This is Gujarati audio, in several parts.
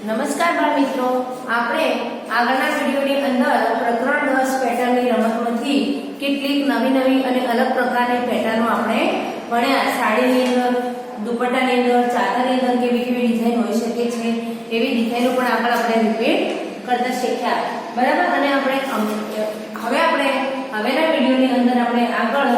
નમસ્કાર બાળ મિત્રો, આપણે આગળના વિડિયોની અંદર પ્રકરણ 10 પેટર્નની રમતમાંથી કેટલીક નવી અને અલગ પ્રકારની પેટર્નો આપણે ભણ્યા. સાડીની અંદર, દુપટ્ટાની અંદર, ચાદરની અંદર કેવી ડિઝાઇન હોઈ શકે છે એવી ડિઝાઇનો પણ આપણે રિપીટ કરતા શીખ્યા. બરાબર. અને હવે હવેના વિડિયોની અંદર આપણે આગળ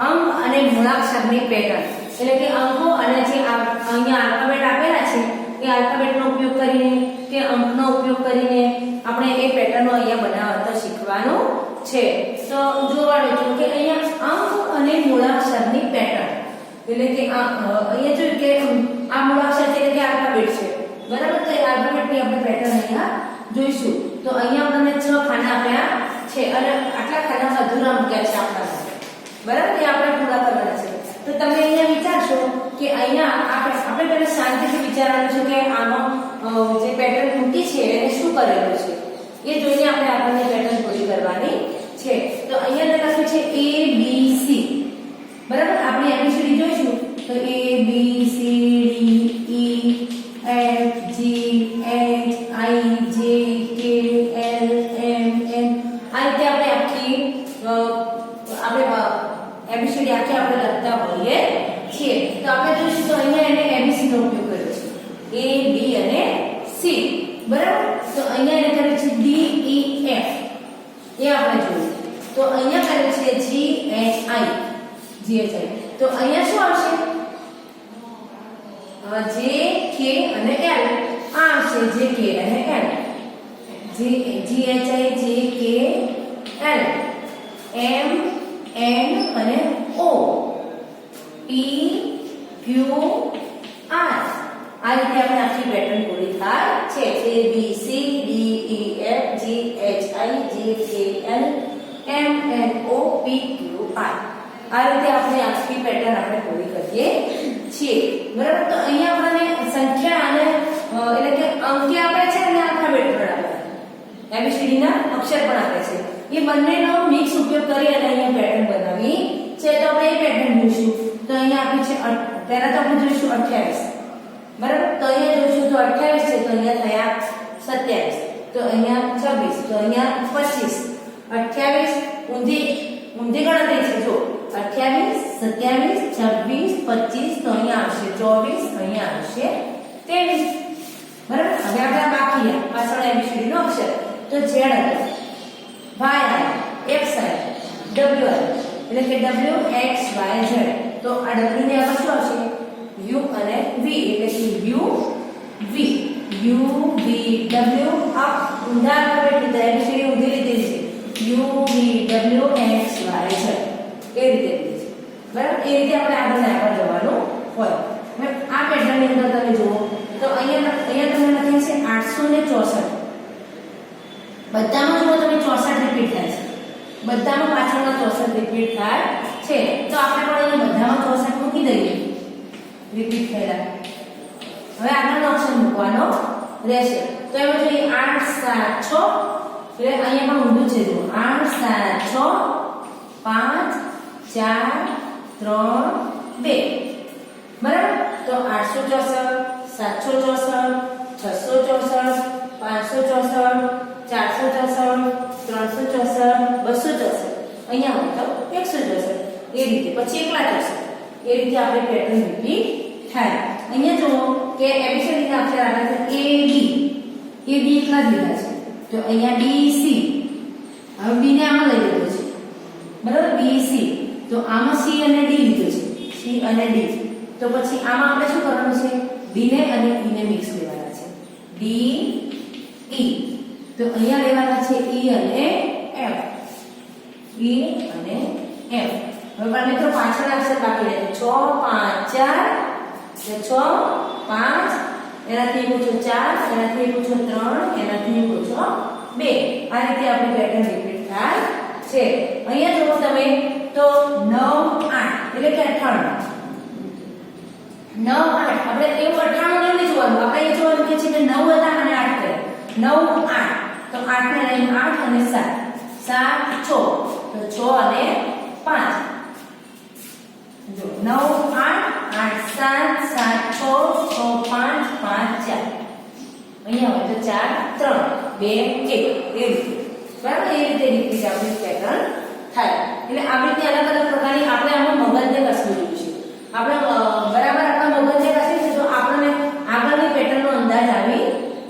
અંક અને મૂળાક્ષરની પેટર્ન એટલે કે અંકો અને જે અહીંયા આલ્ફાબેટ આપેલા છે એ આલ્ફાબેટનો ઉપયોગ કરીને કે અંકનો ઉપયોગ કરીને આપણે એ પેટર્નો અહીંયા બનાવતા શીખવાનું છે. તો જોવાનું કે અહીંયા અંક અને મૂળાક્ષરની પેટર્ન એટલે કે અહીંયા જોયું કે આ મૂળાક્ષર એટલે કે આલ્ફાબેટ છે. બરાબર. તો એ આલ્ફાબેટની આપણે પેટર્ન અહીંયા જોઈશું. તો અહીંયા આપણને 6 ખાના આપ્યા છે અને આટલા ખાના અધૂરા મૂક્યા છે આપણા. બરાબર. એ આપણે પૂરા કરવાના છે. તો તમે અહીંયા વિચારશો કે અહીંયા આપણે પહેલા શાંતિથી વિચારવાનું છે કે આનો જે પેટર્ન મૂકી છે એને શું કરેલું છે એ જોઈને આપણે આપણને પેટર્ન પૂરી કરવાની છે. તો અહીંયા લખ્યું છે ABC. બરાબર. આપણે ABCD જોઈશું તો A B C D E F G H I J K L M N આ રીતે આપણે આખી ABCD આપણે લખતા હોઈએ છીએ. તો આપણે જોઈશું તો અહીંયા એને ABC નો ઉપયોગ કર્યો છે. A B અને C. બરાબર. તો અહીંયા એને કર્યું છે D E F એ આપણે જોયું. તો અહીંયા કર્યું છે G H I. તો અહીંયા શું આવશે? J K અને L આ આવશે. J K અને L. G H I J K L M N અને O P Q R આ રીતે આપણે આખી પેટર્ન પૂરી થાય છે. A B C D E F G H I J K L M N O P Q R આ રીતે આપણે આખી પેટર્ન આપણે પૂરી કરીએ છીએ. બરાબર. તો અહીંયા આપણને સંખ્યા અને એટલે કે અંક આપે છે અને આલ્ફાબેટ પણ આપે છે. ABCD ના અક્ષર પણ આપે છે. એ બંનેનો મિક્સ ઉપયોગ કરી અને અહીંયા પેટર્ન બનાવી છે. તો આપણે એ પેટર્ન જોઈશું. તો અહીંયા આપી છે પહેલા તો આપણે જોઈશું 28. બરાબર. તો અહીંયા જોઈશું તો 28 છે તો અહીંયા થયા 27. તો અહીંયા 26. તો અહીંયા 25. 28 ઊંધી ગણતરી છે. જો 28 27 26 25 તો અહીંયા આવશે 24 અહીંયા આવશે 23. બરાબર. હવે આપણે બાકી પાછળ ABCD નો અક્ષર તો Z Y X Y W એટલે કે W X Y Z. તો આ W ને આગળ શું આવશે? U અને V એટલે કે U V W આ ઊંધા આલ્ફાબેટ લીધા. ABCD ઊંધી લીધી છે. U V W X Y Z એ રીતે લીધી છે. બરાબર. એ રીતે આપણે આગળ જવાનું હોય. આ પેટર્નની અંદર તમે જુઓ તો અહીંયા તમને લખ્યું છે 864. બધામાં જો તમે 64 રિપીટ થાય છે. બધામાં પાછળના 64 રિપીટ થાય છે. તો આપણે પણ અહીંયા બધામાં 64 મૂકી દઈએ રિપીટ થયેલા. હવે આગળનો અક્ષર મૂકવાનો રહેશે. તો એમાં જોઈએ 8 7 6 એટલે અહીંયા પણ ઊંધું છે. જો 8 7 6 5 4 3 2. બરાબર. તો 864 764 664 564 464 364 264 અહીંયા હોય તો 164 એ રીતે પછી એકલા 64 એ રીતે આપણે પેટર્ન રિપીટ થાય. અહીંયા જુઓ કે ABCD ના અક્ષર આવે છે A B એકલા જ લીધા છે. તો અહીંયા B C હવે B ને આમાં લઈ લીધો છે. બરાબર. B C તો આમાં C અને D લીધો છે. C અને D તો પછી આમાં આપણે શું કરવાનું છે? D ને અને E ને મિક્સ લેવાના છે. D E તો અહીંયા લેવાના છે E અને F. E અને F. હવે મિત્રો પાછળ અક્ષર બાકી રહે 6 5 4 6 5 એનાથી પૂછો 4 એનાથી પૂછો 3 એનાથી પૂછો 2. આ રીતે આપણી પેટર્ન રિપીટ થાય છે. અહીંયા જુઓ તમે તો 9 8 એટલે કે 98. 9 8 આપણે એવું 98 નહીં જોવાનું. આપણે એ જોવાનું કે છે કે 9 હતા અને 8 થયા. 9 8 તો 8 ને લઈને 8 અને 7 7 6 તો 6 અને 5. જો 9 8 8 7 7 6 6 5 5 4 અહીંયા 3 2 1 એ રીતે બરાબર એ રીતે રિપીટ આપણી પેટર્ન થાય એટલે આવી રીતે અલગ અલગ પ્રકારની આપણે આમાં મગજને કસવું જોઈએ છે આપણે બરાબર આપણા મગજને કસીશું તો આપણને આગળની પેટર્નનો અંદાજ આવી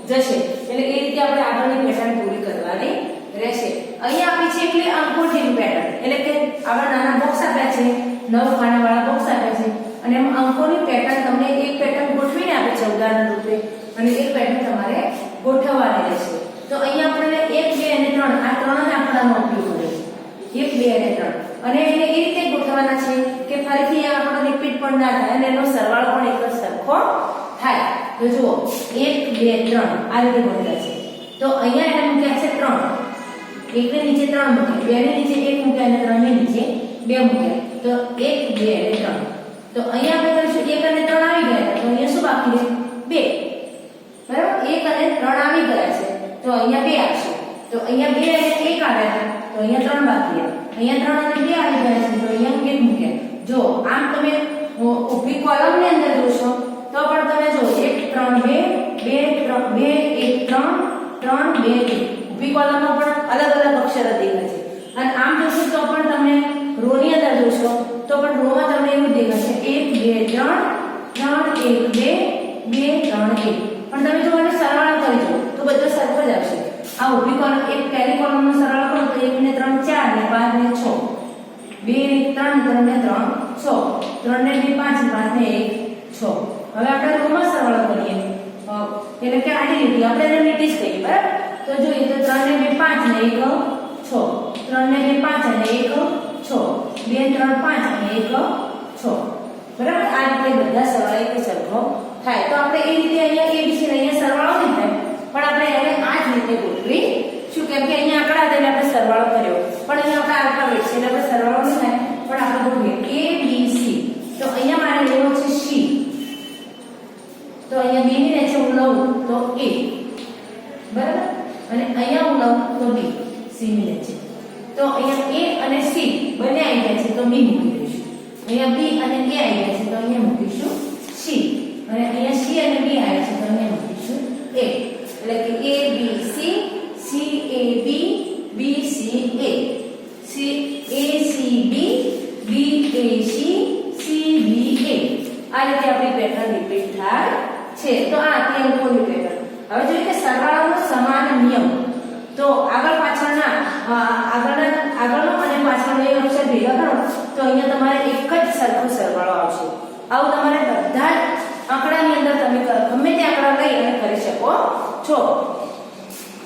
જશે એટલે એ રીતે આપણે આગળની પેટર્ન પૂરી કરવાની રહેશે અહીંયા આપી છે એટલે અંકોઠીની પેટર્ન એટલે કે આવા નાના બોક્સ આપ્યા છે 9 ખાનાવાળા બોક્સ આપ્યા છે અને એમાં અંકોની પેટર્ન તમને એક પેટર્ન ગોઠવીને આપે છે ઉદાહરણ રૂપે અને એક પેટર્ન તમારે ગોઠવવાની રહેશે તો અહીંયા આપણે 1 2 અને 3 આ ત્રણ જ આંકડાનો ઉપયોગ કર્યો છે 1 2 અને 3 અને એને એ રીતે ગોઠવવાના છે કે ફરીથી આપણો રિપીટ પણ ના થાય અને એનો સરવાળો પણ એક જ સરખો થાય તો જુઓ 1 2 3 આ રીતે ગોઠવ્યા છે તો અહીંયા એને મૂક્યા છે 3 1 ની નીચે 3 મૂક્યા 2 ની નીચે 1 મૂક્યા અને 3 ની નીચે 2 મૂક્યા તો 1 2 અને 3 તો અહીંયા આપણે કરીશું 1 અને 3 આવી ગયા તો અહીંયા શું બાકી રહે 2 બરાબર 1 અને 3 આવી ગયા છે તો અહીંયા 2 આવશે તો અહીંયા 2 અને 1 આવ્યા હતા તો અહીંયા 3 બાકી રહ્યા અહીંયા 3 અને 2 આવી ગયા છે તો અહીંયા 1 મૂક્યા જો આમ તમે ઊભી કોલમની અંદર જોશો તો પણ તમે જો 1 3 2 2 3 2 1 3 3 2 1 ઊભી કોલમમાં પણ અલગ અલગ અક્ષરો દેખાય છે અને આમ જોશો તો પણ તમને રો ની અંદર જોશો તો પણ રો માં તમને એવું દેખાશે 1 2 3 3 1 2 2 3 1 પણ તમે જો આનો સરવાળો કરજો તો બધો સરખો જ આવશે આ ઊભી કોલમ એક પહેલી કોલમનો સરવાળો કરો તો 1 ને 3 4 ને 5 ને 6 2 ને 3 3 ને 3 6 3 ને 2 5 5 ને 1 6 હવે આપણે રોમાં સરવાળો કરીએ એટલે કે આડી લીટી આપણે એને લીટી જ કહીએ બરાબર તો જોઈએ તો 3 ને 2 5 ને 1 6 3 ને 2 5 અને 1 6 2 3 5 અને 1 6 બરાબર આ રીતે બધા સરવાળા એક સરખો થાય તો આપણે એ રીતે અહીંયા ABC અહીંયા સરવાળો નહીં થાય પણ આપણે એને આ જ રીતે ગોઠવી શું કેમ કે અહીંયા આંકડા હતા એટલે આપણે સરવાળો કર્યો પણ અહીંયા આપણે આલ્ફાબેટ છે એટલે આપણે સરવાળો નહીં થાય પણ આપણે ગોઠવીએ ABC તો અહીંયા મારે લેવો છે C તો અહીંયા B ની નીચે હું લઉં તો A બરાબર અને અહીંયા હું લઉં તો B C ની નીચે તો અહીંયા A અને C બંને આવી ગયા છે તો B મૂકી દઈશું અહીંયા B અને A આવી ગયા છે તો અહીંયા મૂકીશું C અને અહીંયા C અને B આવ્યા છે તો અહીંયા મૂકીશું A એટલે કે A B C C A B B C A C A C B B A C C B A આ રીતે આપણી પેટર્ન રિપીટ થાય છે તો આ હતી અંકોની પેટર્ન હવે જોઈએ કે સરવાળાનો સમાન નિયમ તો આગળ પાછળનો અને પાછળનો એક અક્ષર ભેગા કરો તો અહીંયા તમારે એક જ સરખો સરવાળો આવશે આવું તમારે બધા જ આંકડાની અંદર તમે ગમે તે આંકડા લઈ અને કરી શકો છો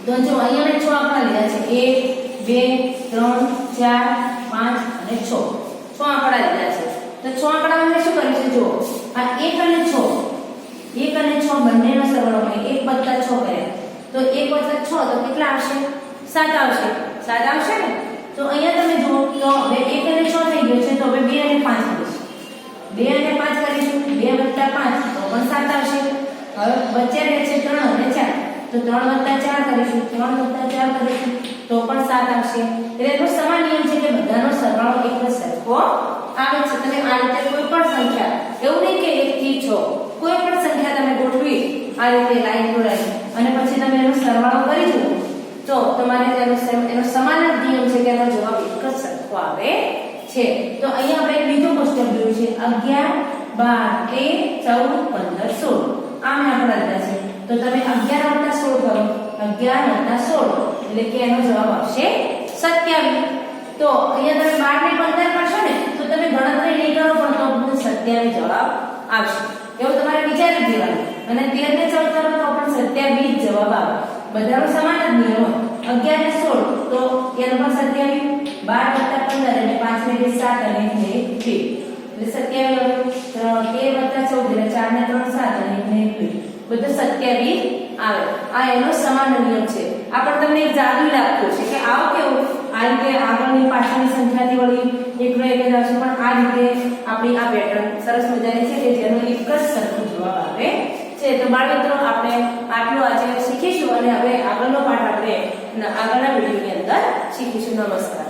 તો જો અહીંયા મેં 6 આંકડા લીધા છે 1 2 3 4 5 અને 6 આંકડા લીધા છે તો 6 આંકડામાં મેં શું કર્યું છે જો આ 1 અને 6 બંનેનો સરવાળો કરી 1 + 6 કર્યા તો 1 + 6 તો કેટલા આવશે 7 આવશે 7 આવશે ને તો અહીંયા તમે જુઓ તો હવે 1 અને 6 થઈ ગયો છે તો હવે 2 અને 5 કરીશું 2 અને 5 કરીશું 2 + 5 તો પણ 7 આવશે હવે વચ્ચે રહે છે 3 અને 4 તો 3 + 4 કરીશું 3 + 4 કરીશું તો પણ 7 આવશે એટલે એનો સમાન નિયમ છે કે બધાનો સરવાળો એક જ સરખો આવે છે તમે આ રીતે કોઈ પણ સંખ્યા એવું નહીં કે 1 થી 6 કોઈ પણ સંખ્યા તમે ગોઠવી આ રીતે લાઈન દોરાઈ અને પછી તમે એનો સરવાળો કરી જુઓ તો તમારે એનો સમાન જ નિયમ છે કે એનો જવાબ એક જ સરખો આવે છે તો અહીંયા આપણે બીજો કોષ્ટક જોયું છે 11 12 13 14 15 16 આમ આંકડા લીધા છે તો તમે 11 + 16 કરો 11 + 16 એટલે કે એનો જવાબ આવશે 27 તો અહીંયા તમે 12 ને 15 કરશો ને તો તમે ગણતરી નહીં કરો પણ તો તમને 27 જવાબ આવશે એવું તમારે વિચારી દેવાનું અને 13 ને 14 કરો તો પણ 27 જવાબ આવે બધાનો સમાન જ નિયમ હોય 11 ને 16 તો એનો પણ 27 12 + 15 અને 5 ને 2 7 અને 1 ને 2 એટલે 27 આવે 13 + 14 એટલે 4 ને 3 7 અને 1 ને 2 બધું 27 આવે આ એનો સમાન નિયમ છે આ પણ તમને એક જાદુ લાગતો છે કે આવો કેવું આ રીતે આગળની પાછળની સંખ્યાથી વળી એકનો એક જ આવશે પણ આ રીતે આપણી આ પેટર્ન સરસ મજાની છે કે જેનો એક જ સરખો જવાબ આવે છે તો બાળમિત્રો આપણે આટલું આજે શીખીશું અને હવે આગળનો પાઠ આપણે આગળના વિડીયોની અંદર શીખીશું નમસ્કાર